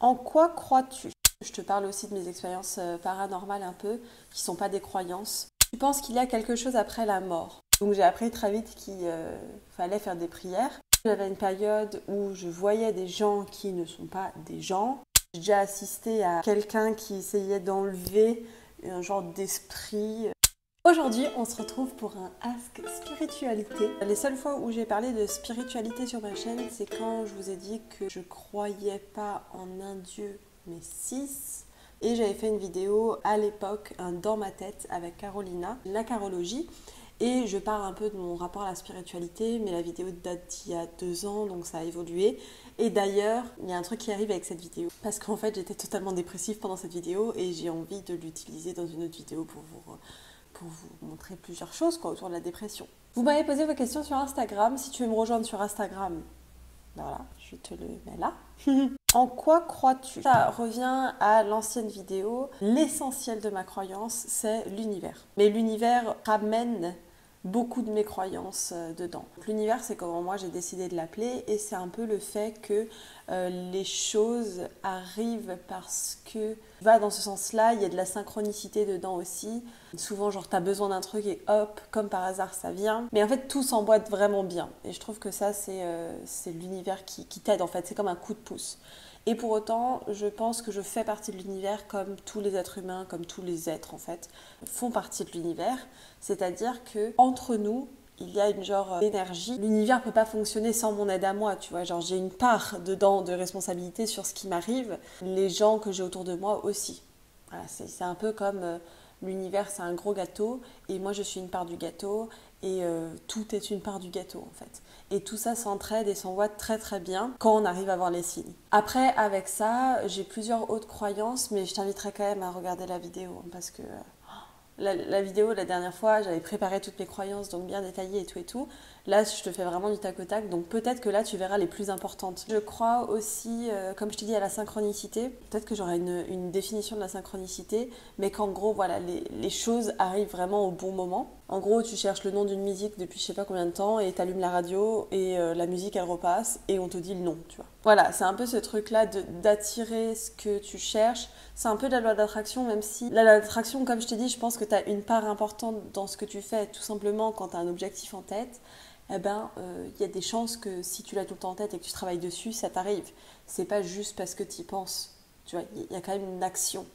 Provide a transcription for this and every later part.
En quoi crois-tu? Je te parle aussi de mes expériences paranormales un peu, qui sont pas des croyances. Tu penses qu'il y a quelque chose après la mort? Donc j'ai appris très vite qu'il fallait faire des prières. J'avais une période où je voyais des gens qui ne sont pas des gens. J'ai déjà assisté à quelqu'un qui essayait d'enlever un genre d'esprit. Aujourd'hui, on se retrouve pour un Ask Spiritualité. Les seules fois où j'ai parlé de spiritualité sur ma chaîne, c'est quand je vous ai dit que je croyais pas en un Dieu, mais 6. Et j'avais fait une vidéo à l'époque, dans ma tête, avec Carolina, la carologie. Et je parle un peu de mon rapport à la spiritualité, mais la vidéo date d'il y a 2 ans, donc ça a évolué. Et d'ailleurs, il y a un truc qui arrive avec cette vidéo. Parce qu'en fait, j'étais totalement dépressive pendant cette vidéo et j'ai envie de l'utiliser dans une autre vidéo pour vous montrer plusieurs choses autour de la dépression. Vous m'avez posé vos questions sur Instagram. Si tu veux me rejoindre sur Instagram, voilà, je te le mets là. En quoi crois-tu? Ça revient à l'ancienne vidéo. L'essentiel de ma croyance, c'est l'univers. Mais l'univers ramène beaucoup de mes croyances dedans. L'univers, c'est comment moi j'ai décidé de l'appeler, et c'est un peu le fait que les choses arrivent parce que va dans ce sens-là. Il y a de la synchronicité dedans aussi. Souvent, genre, t'as besoin d'un truc et hop, comme par hasard, ça vient. Mais en fait, tout s'emboîte vraiment bien. Et je trouve que ça, c'est l'univers qui t'aide, en fait. C'est comme un coup de pouce. Et pour autant, je pense que je fais partie de l'univers comme tous les êtres humains, comme tous les êtres en fait, font partie de l'univers. C'est-à-dire que entre nous, il y a une genre d'énergie. L'univers ne peut pas fonctionner sans mon aide à moi, tu vois. Genre j'ai une part dedans de responsabilité sur ce qui m'arrive. Les gens que j'ai autour de moi aussi. Voilà, c'est un peu comme l'univers, c'est un gros gâteau et moi je suis une part du gâteau et tout est une part du gâteau en fait. Et tout ça s'entraide et s'envoie très très bien quand on arrive à voir les signes. Après, avec ça, j'ai plusieurs autres croyances, mais je t'inviterai quand même à regarder la vidéo parce que la vidéo, la dernière fois, j'avais préparé toutes mes croyances, donc bien détaillées et tout et tout. Là, je te fais vraiment du tac au tac, donc peut-être que là, tu verras les plus importantes. Je crois aussi, comme je t'ai dit, à la synchronicité. Peut-être que j'aurai une définition de la synchronicité, mais qu'en gros, voilà, les choses arrivent vraiment au bon moment. En gros, tu cherches le nom d'une musique depuis je sais pas combien de temps et tu allumes la radio et la musique, elle repasse et on te dit le nom, tu vois. Voilà, c'est un peu ce truc-là d'attirer ce que tu cherches. C'est un peu de la loi d'attraction, même si la loi d'attraction, comme je t'ai dit, je pense que tu as une part importante dans ce que tu fais. Tout simplement, quand tu as un objectif en tête, eh ben, y a des chances que si tu l'as tout le temps en tête et que tu travailles dessus, ça t'arrive. C'est pas juste parce que tu y penses. Tu vois, il y a quand même une action.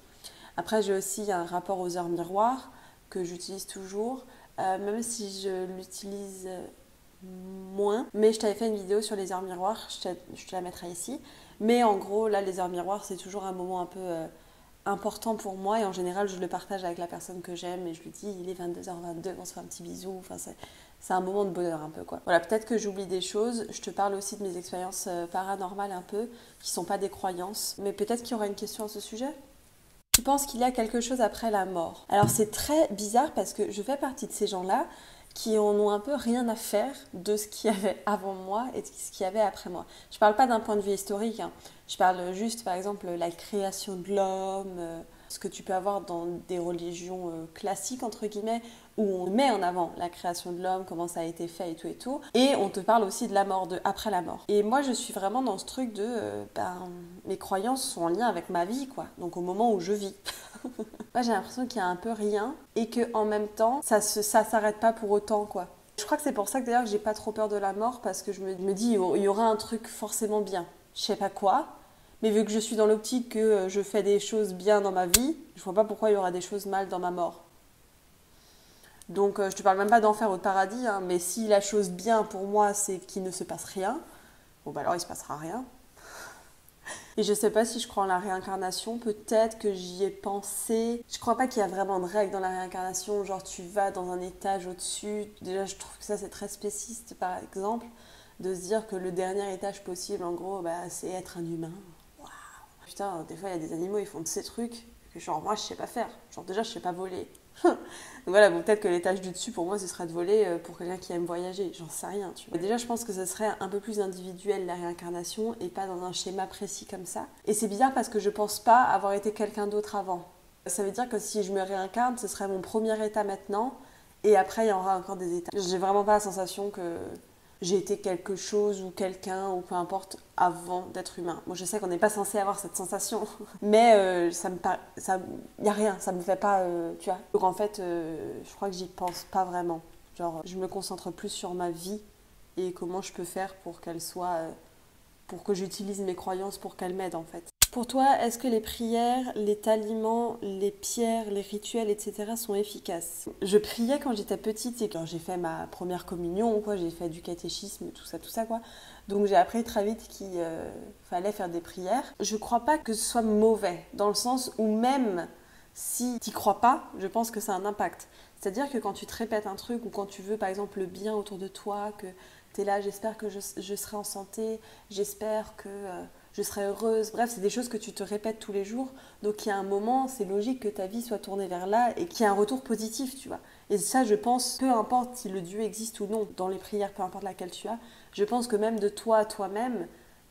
Après, j'ai aussi un rapport aux heures miroirs que j'utilise toujours, même si je l'utilise moins. Mais je t'avais fait une vidéo sur les heures miroirs, je te la mettrai ici. Mais en gros, là, les heures miroirs, c'est toujours un moment un peu important pour moi. Et en général, je le partage avec la personne que j'aime et je lui dis, il est 22h22, on se fait un petit bisou. Enfin, c'est un moment de bonheur un peu, quoi. Voilà, peut-être que j'oublie des choses. Je te parle aussi de mes expériences paranormales un peu, qui sont pas des croyances. Mais peut-être qu'il y aura une question à ce sujet. Tu penses qu'il y a quelque chose après la mort? Alors c'est très bizarre parce que je fais partie de ces gens-là qui en ont un peu rien à faire de ce qu'il y avait avant moi et de ce qu'il y avait après moi. Je parle pas d'un point de vue historique, hein. Je parle juste par exemple la création de l'homme, ce que tu peux avoir dans des religions classiques entre guillemets, où on met en avant la création de l'homme, comment ça a été fait et tout et tout. Et on te parle aussi de la mort, de après la mort. Et moi je suis vraiment dans ce truc de, mes croyances sont en lien avec ma vie, quoi. Donc au moment où je vis. Moi j'ai l'impression qu'il y a un peu rien et que en même temps ça s'arrête pas pour autant, quoi. Je crois que c'est pour ça que d'ailleurs j'ai pas trop peur de la mort parce que je me dis il y aura un truc forcément bien. Je sais pas quoi, mais vu que je suis dans l'optique que je fais des choses bien dans ma vie, je vois pas pourquoi il y aura des choses mal dans ma mort. Donc je te parle même pas d'enfer ou de paradis, hein, mais si la chose bien pour moi c'est qu'il ne se passe rien, bon bah alors il se passera rien. Et je sais pas si je crois en la réincarnation, peut-être que j'y ai pensé. Je crois pas qu'il y a vraiment de règles dans la réincarnation, genre tu vas dans un étage au-dessus. Déjà je trouve que ça c'est très spéciste par exemple, de se dire que le dernier étage possible en gros c'est être un humain. Waouh. Putain, des fois il y a des animaux ils font de ces trucs que genre moi je sais pas faire. Genre déjà je sais pas voler. Donc voilà, bon, peut-être que l'étage du dessus pour moi ce serait de voler pour quelqu'un qui aime voyager, j'en sais rien, tu vois. Déjà je pense que ce serait un peu plus individuel la réincarnation et pas dans un schéma précis comme ça. Et c'est bizarre parce que je pense pas avoir été quelqu'un d'autre avant. Ça veut dire que si je me réincarne, ce serait mon premier état maintenant et après il y aura encore des états. J'ai vraiment pas la sensation que... j'ai été quelque chose ou quelqu'un ou peu importe avant d'être humain. Moi, je sais qu'on n'est pas censé avoir cette sensation, mais y a rien, ça me fait pas, tu vois. Donc en fait, je crois que j'y pense pas vraiment. Genre, je me concentre plus sur ma vie et comment je peux faire pour qu'elle soit, pour que j'utilise mes croyances pour qu'elles m'aident en fait. Pour toi, est-ce que les prières, les taliments, les pierres, les rituels, etc. sont efficaces? Je priais quand j'étais petite et quand j'ai fait ma première communion, quoi, j'ai fait du catéchisme, tout ça, quoi. Donc j'ai appris très vite qu'il fallait faire des prières. Je crois pas que ce soit mauvais, dans le sens où même si t'y crois pas, je pense que ça a un impact. C'est-à-dire que quand tu te répètes un truc ou quand tu veux par exemple le bien autour de toi, que t'es là, j'espère que je serai en santé, j'espère que je serai heureuse. Bref, c'est des choses que tu te répètes tous les jours. Donc il y a un moment, c'est logique que ta vie soit tournée vers là et qu'il y ait un retour positif, tu vois. Et ça, je pense, peu importe si le Dieu existe ou non, dans les prières, peu importe laquelle tu as, je pense que même de toi à toi-même,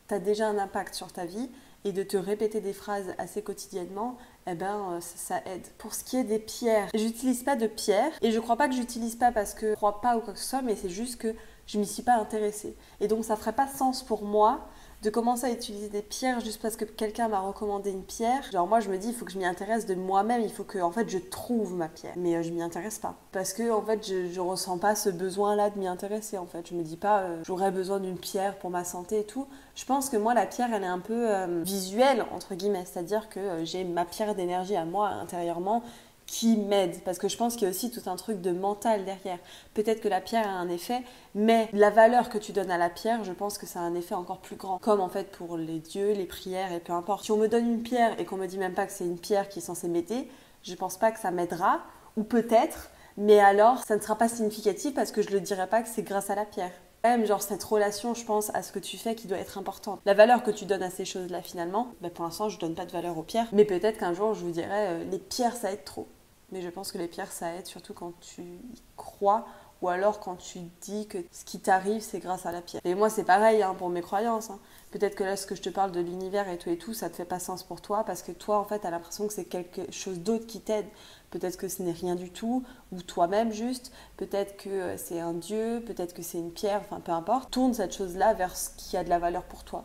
tu as déjà un impact sur ta vie. Et de te répéter des phrases assez quotidiennement, eh ben, ça aide. Pour ce qui est des pierres, j'utilise pas de pierres. Et je crois pas que j'utilise pas parce que je crois pas ou quoi que ce soit, mais c'est juste que je m'y suis pas intéressée. Et donc ça ferait pas sens pour moi de commencer à utiliser des pierres juste parce que quelqu'un m'a recommandé une pierre. Genre moi je me dis il faut que je m'y intéresse de moi-même, il faut que en fait je trouve ma pierre. Mais je m'y intéresse pas parce que en fait je ressens pas ce besoin là de m'y intéresser en fait. Je me dis pas j'aurais besoin d'une pierre pour ma santé et tout. Je pense que moi la pierre elle est un peu visuelle entre guillemets, c'est-à-dire que j'ai ma pierre d'énergie à moi intérieurement qui m'aide, parce que je pense qu'il y a aussi tout un truc de mental derrière. Peut-être que la pierre a un effet, mais la valeur que tu donnes à la pierre, je pense que ça a un effet encore plus grand. Comme en fait pour les dieux, les prières et peu importe. Si on me donne une pierre et qu'on me dit même pas que c'est une pierre qui est censée m'aider, je pense pas que ça m'aidera, ou peut-être, mais alors ça ne sera pas significatif parce que je le dirai pas que c'est grâce à la pierre. Même genre cette relation, je pense, à ce que tu fais qui doit être importante. La valeur que tu donnes à ces choses-là finalement, pour l'instant je donne pas de valeur aux pierres, mais peut-être qu'un jour je vous dirai les pierres ça aide trop. Mais je pense que les pierres ça aide surtout quand tu y crois ou alors quand tu dis que ce qui t'arrive c'est grâce à la pierre. Et moi c'est pareil hein, pour mes croyances. Hein. Peut-être que là ce que je te parle de l'univers et tout, ça te fait pas sens pour toi parce que toi en fait t'as l'impression que c'est quelque chose d'autre qui t'aide. Peut-être que ce n'est rien du tout, ou toi-même juste, peut-être que c'est un dieu, peut-être que c'est une pierre, enfin peu importe. Tourne cette chose-là vers ce qui a de la valeur pour toi.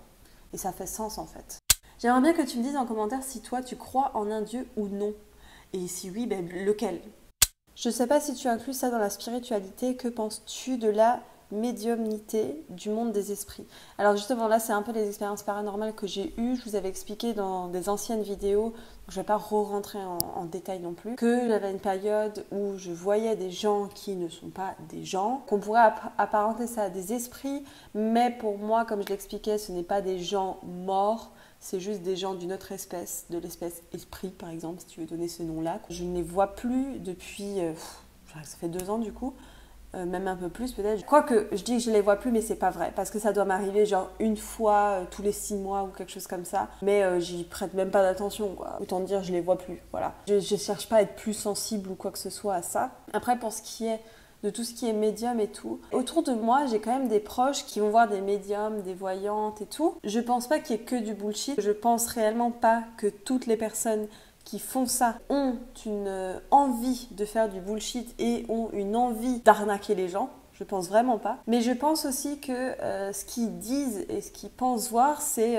Et ça fait sens en fait. J'aimerais bien que tu me dises en commentaire si toi tu crois en un dieu ou non. Et si oui, ben lequel? Je ne sais pas si tu inclus ça dans la spiritualité, que penses-tu de la médiumnité du monde des esprits? Alors justement là c'est un peu les expériences paranormales que j'ai eues, je vous avais expliqué dans des anciennes vidéos, je ne vais pas re-rentrer en détail non plus, que j'avais une période où je voyais des gens qui ne sont pas des gens, qu'on pourrait apparenter ça à des esprits, mais pour moi comme je l'expliquais ce n'est pas des gens morts, c'est juste des gens d'une autre espèce, de l'espèce esprit par exemple, si tu veux donner ce nom-là. Je ne les vois plus depuis, ça fait 2 ans du coup, même un peu plus peut-être. Quoique, je dis que je les vois plus, mais c'est pas vrai, parce que ça doit m'arriver genre une fois tous les 6 mois ou quelque chose comme ça, mais j'y prête même pas d'attention, quoi. Autant dire, je les vois plus, voilà. Je cherche pas à être plus sensible ou quoi que ce soit à ça. Après, pour ce qui est de tout ce qui est médium et tout. Autour de moi, j'ai quand même des proches qui vont voir des médiums, des voyantes et tout. Je pense pas qu'il y ait que du bullshit. Je pense réellement pas que toutes les personnes qui font ça ont une envie de faire du bullshit et ont une envie d'arnaquer les gens. Je pense vraiment pas. Mais je pense aussi que ce qu'ils disent et ce qu'ils pensent voir, c'est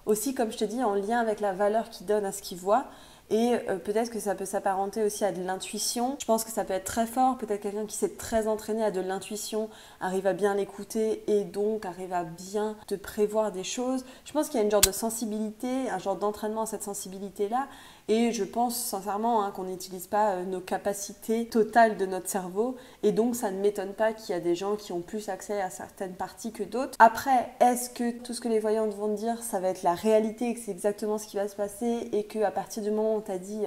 aussi, comme je te dis, en lien avec la valeur qu'ils donnent à ce qu'ils voient. Et peut-être que ça peut s'apparenter aussi à de l'intuition. Je pense que ça peut être très fort. Peut-être quelqu'un qui s'est très entraîné à de l'intuition arrive à bien l'écouter et donc arrive à bien te prévoir des choses. Je pense qu'il y a une genre de sensibilité, un genre d'entraînement à cette sensibilité-là. Et je pense sincèrement qu'on n'utilise pas nos capacités totales de notre cerveau. Et donc ça ne m'étonne pas qu'il y a des gens qui ont plus accès à certaines parties que d'autres. Après, est-ce que tout ce que les voyantes vont te dire, ça va être la réalité et que c'est exactement ce qui va se passer et qu'à partir du moment où on t'a dit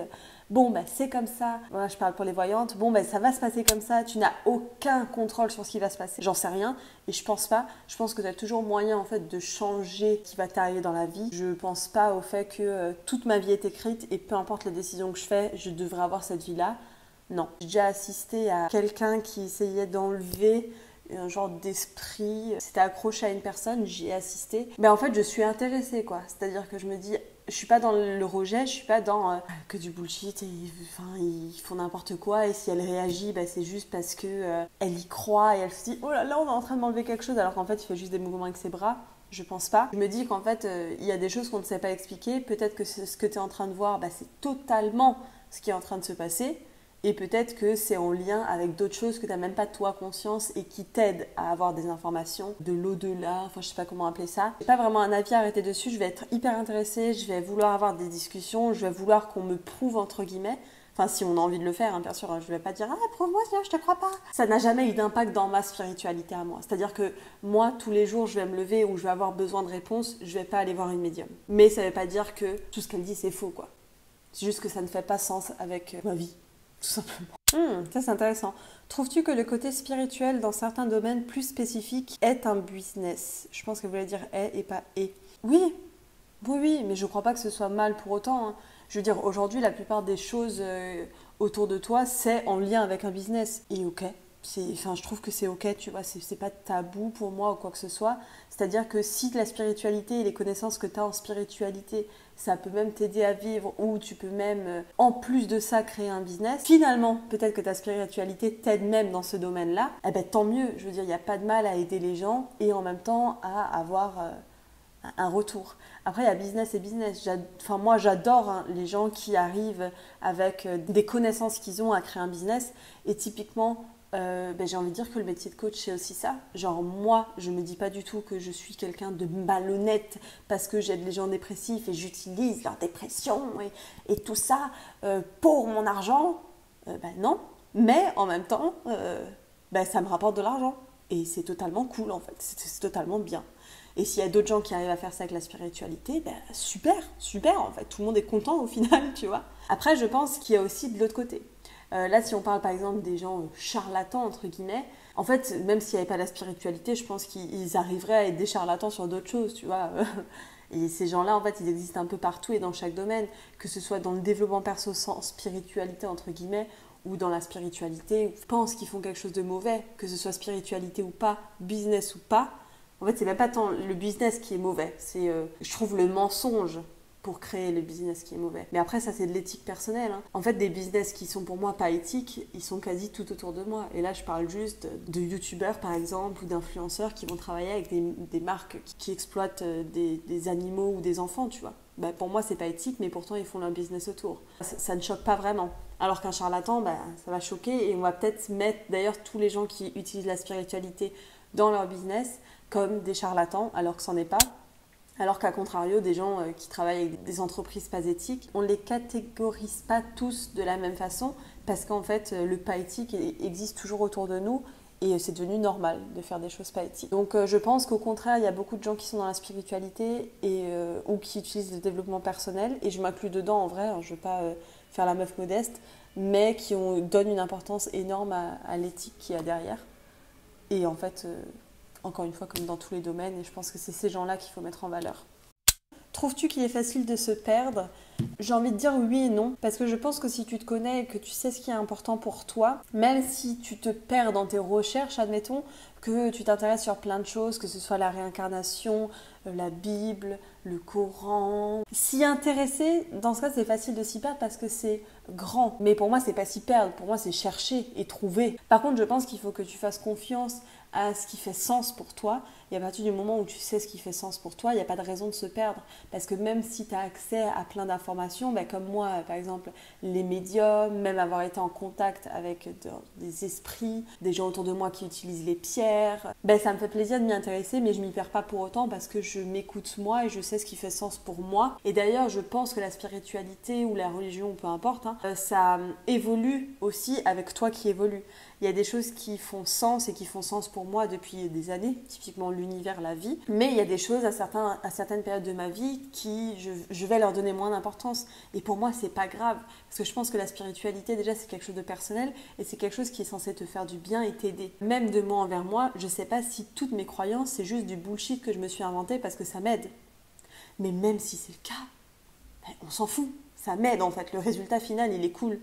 bon bah c'est comme ça, voilà je parle pour les voyantes, bon bah ça va se passer comme ça, tu n'as aucun contrôle sur ce qui va se passer, j'en sais rien et je pense pas, je pense que tu as toujours moyen en fait de changer ce qui va t'arriver dans la vie. Je pense pas au fait que toute ma vie est écrite et peu importe les décisions que je fais, je devrais avoir cette vie là, non. J'ai déjà assisté à quelqu'un qui essayait d'enlever un genre d'esprit, c'était accroché à une personne, j'y ai assisté, mais en fait je suis intéressée quoi, c'est-à-dire que je me dis Je suis pas dans le rejet, je suis pas dans que du bullshit et ils font n'importe quoi et si elle réagit, c'est juste parce que elle y croit et elle se dit oh là là on est en train de m'enlever quelque chose alors qu'en fait il fait juste des mouvements avec ses bras. Je pense pas. Je me dis qu'en fait il y a des choses qu'on ne sait pas expliquer. Peut-être que ce que tu es en train de voir, c'est totalement ce qui est en train de se passer. Et peut-être que c'est en lien avec d'autres choses que tu n'as même pas toi conscience et qui t'aident à avoir des informations de l'au-delà, je sais pas comment appeler ça. J'ai pas vraiment un avis arrêté dessus, je vais être hyper intéressée, je vais vouloir avoir des discussions, je vais vouloir qu'on me prouve entre guillemets. Enfin, si on a envie de le faire, bien sûr, je vais pas dire « Ah, prouve-moi, je te crois pas !» Ça n'a jamais eu d'impact dans ma spiritualité à moi. C'est-à-dire que moi, tous les jours, je vais me lever ou je vais avoir besoin de réponses, je vais pas aller voir une médium. Mais ça veut pas dire que tout ce qu'elle dit, c'est faux, quoi. C'est juste que ça ne fait pas sens avec ma vie. Tout simplement. Ça c'est intéressant. Trouves-tu que le côté spirituel dans certains domaines plus spécifiques est un business? Je pense qu'elle voulait dire est et pas est. Oui, mais je ne crois pas que ce soit mal pour autant. Hein. Je veux dire, aujourd'hui, la plupart des choses autour de toi, c'est en lien avec un business. Et ok, je trouve que c'est ok, tu vois, c'est pas tabou pour moi ou quoi que ce soit. C'est-à-dire que si la spiritualité et les connaissances que tu as en spiritualité, ça peut même t'aider à vivre ou tu peux même, en plus de ça, créer un business. Finalement, peut-être que ta spiritualité t'aide même dans ce domaine-là. Tant mieux. Je veux dire, il n'y a pas de mal à aider les gens et en même temps à avoir un retour. Après, il y a business et business. Moi, j'adore les gens qui arrivent avec des connaissances qu'ils ont à créer un business. Et typiquement, j'ai envie de dire que le métier de coach, c'est aussi ça. Genre, moi, je ne me dis pas du tout que je suis quelqu'un de malhonnête parce que j'aide les gens dépressifs et j'utilise leur dépression et tout ça pour mon argent. Non. Mais en même temps, ça me rapporte de l'argent. Et c'est totalement cool, en fait. C'est totalement bien. Et s'il y a d'autres gens qui arrivent à faire ça avec la spiritualité, super, en fait. Tout le monde est content au final, tu vois. Après, je pense qu'il y a aussi de l'autre côté. Là, si on parle par exemple des gens charlatans, entre guillemets, en fait, même s'il n'y avait pas la spiritualité, je pense qu'ils arriveraient à être des charlatans sur d'autres choses, tu vois. Et ces gens-là, en fait, ils existent un peu partout et dans chaque domaine, que ce soit dans le développement perso sans spiritualité, entre guillemets, ou dans la spiritualité, je pense qu'ils font quelque chose de mauvais, que ce soit spiritualité ou pas, business ou pas. En fait, c'est même pas tant le business qui est mauvais, c'est, je trouve, le mensonge pour créer le business qui est mauvais. Mais après, ça, c'est de l'éthique personnelle. Hein. En fait, des business qui sont pour moi pas éthiques, ils sont quasi tout autour de moi. Et là, je parle juste de youtubeurs, par exemple, ou d'influenceurs qui vont travailler avec des marques qui exploitent des animaux ou des enfants, tu vois. Pour moi, c'est pas éthique, mais pourtant, ils font leur business autour. Ça ne choque pas vraiment. Alors qu'un charlatan, ça va choquer. Et on va peut-être mettre, d'ailleurs, tous les gens qui utilisent la spiritualité dans leur business comme des charlatans, alors que c'en est pas. Alors qu'à contrario, des gens qui travaillent avec des entreprises pas éthiques, on ne les catégorise pas tous de la même façon parce qu'en fait, le pas éthique existe toujours autour de nous et c'est devenu normal de faire des choses pas éthiques. Donc je pense qu'au contraire, il y a beaucoup de gens qui sont dans la spiritualité ou qui utilisent le développement personnel, et je m'inclus dedans en vrai, je ne veux pas faire la meuf modeste, mais qui donnent une importance énorme à l'éthique qu'il y a derrière. Et en fait... encore une fois, comme dans tous les domaines, et je pense que c'est ces gens-là qu'il faut mettre en valeur. Trouves-tu qu'il est facile de se perdre? J'ai envie de dire oui et non, parce que je pense que si tu te connais et que tu sais ce qui est important pour toi, même si tu te perds dans tes recherches, admettons, que tu t'intéresses sur plein de choses, que ce soit la réincarnation, la Bible, le Coran. S'y intéresser, dans ce cas, c'est facile de s'y perdre parce que c'est grand. Mais pour moi, c'est pas s'y perdre, pour moi, c'est chercher et trouver. Par contre, je pense qu'il faut que tu fasses confiance à ce qui fait sens pour toi. Et à partir du moment où tu sais ce qui fait sens pour toi, il n'y a pas de raison de se perdre. Parce que même si tu as accès à plein d'informations, comme moi, par exemple, les médiums, même avoir été en contact avec des esprits, des gens autour de moi qui utilisent les pierres, ça me fait plaisir de m'y intéresser, mais je ne m'y perds pas pour autant parce que je m'écoute moi et je sais ce qui fait sens pour moi. Et d'ailleurs, je pense que la spiritualité ou la religion, peu importe, ça évolue aussi avec toi qui évolue. Il y a des choses qui font sens et qui font sens pour moi depuis des années, typiquement l'univers, la vie. Mais il y a des choses à certaines périodes de ma vie qui, je vais leur donner moins d'importance. Et pour moi, c'est pas grave. Parce que je pense que la spiritualité, déjà, c'est quelque chose de personnel et c'est quelque chose qui est censé te faire du bien et t'aider. Même de moi envers moi, je sais pas si toutes mes croyances, c'est juste du bullshit que je me suis inventé parce que ça m'aide. Mais même si c'est le cas, on s'en fout. Ça m'aide en fait. Le résultat final, il est cool.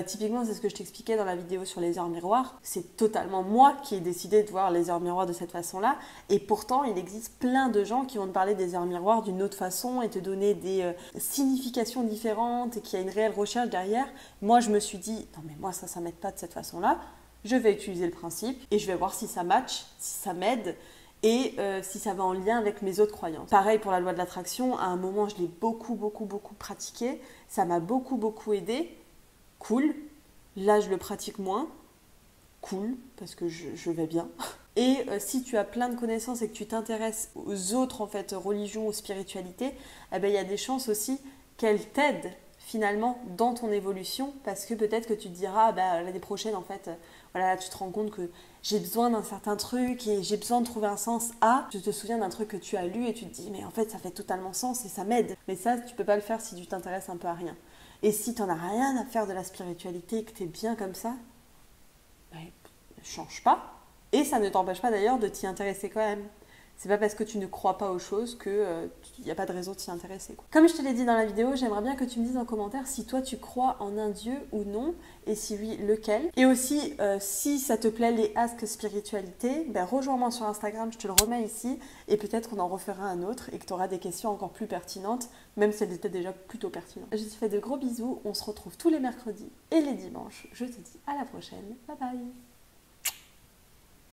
Typiquement, c'est ce que je t'expliquais dans la vidéo sur les heures miroirs. C'est totalement moi qui ai décidé de voir les heures miroirs de cette façon-là. Et pourtant, il existe plein de gens qui vont te parler des heures miroirs d'une autre façon et te donner des significations différentes et qu'il y a une réelle recherche derrière. Moi, je me suis dit, non mais moi, ça m'aide pas de cette façon-là. Je vais utiliser le principe et je vais voir si ça match, si ça m'aide et si ça va en lien avec mes autres croyances. Pareil pour la loi de l'attraction, à un moment, je l'ai beaucoup pratiqué. Ça m'a beaucoup aidé. Cool. Là, je le pratique moins. Cool, parce que je vais bien. Et si tu as plein de connaissances et que tu t'intéresses aux autres en fait, religions ou spiritualités, eh ben, il y a des chances aussi qu'elles t'aident finalement dans ton évolution, parce que peut-être que tu te diras bah, l'année prochaine en fait, voilà, tu te rends compte que j'ai besoin d'un certain truc et j'ai besoin de trouver un sens à. Tu te souviens d'un truc que tu as lu et tu te dis mais en fait ça fait totalement sens et ça m'aide. Mais ça, tu peux pas le faire si tu t'intéresses un peu à rien. Et si tu n'en as rien à faire de la spiritualité et que tu es bien comme ça, bah, change pas. Et ça ne t'empêche pas d'ailleurs de t'y intéresser quand même. C'est pas parce que tu ne crois pas aux choses qu'il n'y a pas de raison de s'y intéresser, quoi. Comme je te l'ai dit dans la vidéo, j'aimerais bien que tu me dises en commentaire si toi tu crois en un dieu ou non, et si oui, lequel. Et aussi, si ça te plaît les Ask Spiritualité, ben rejoins-moi sur Instagram, je te le remets ici, et peut-être qu'on en refera un autre et que tu auras des questions encore plus pertinentes, même si elles étaient déjà plutôt pertinentes. Je te fais de gros bisous, on se retrouve tous les mercredis et les dimanches. Je te dis à la prochaine, bye bye.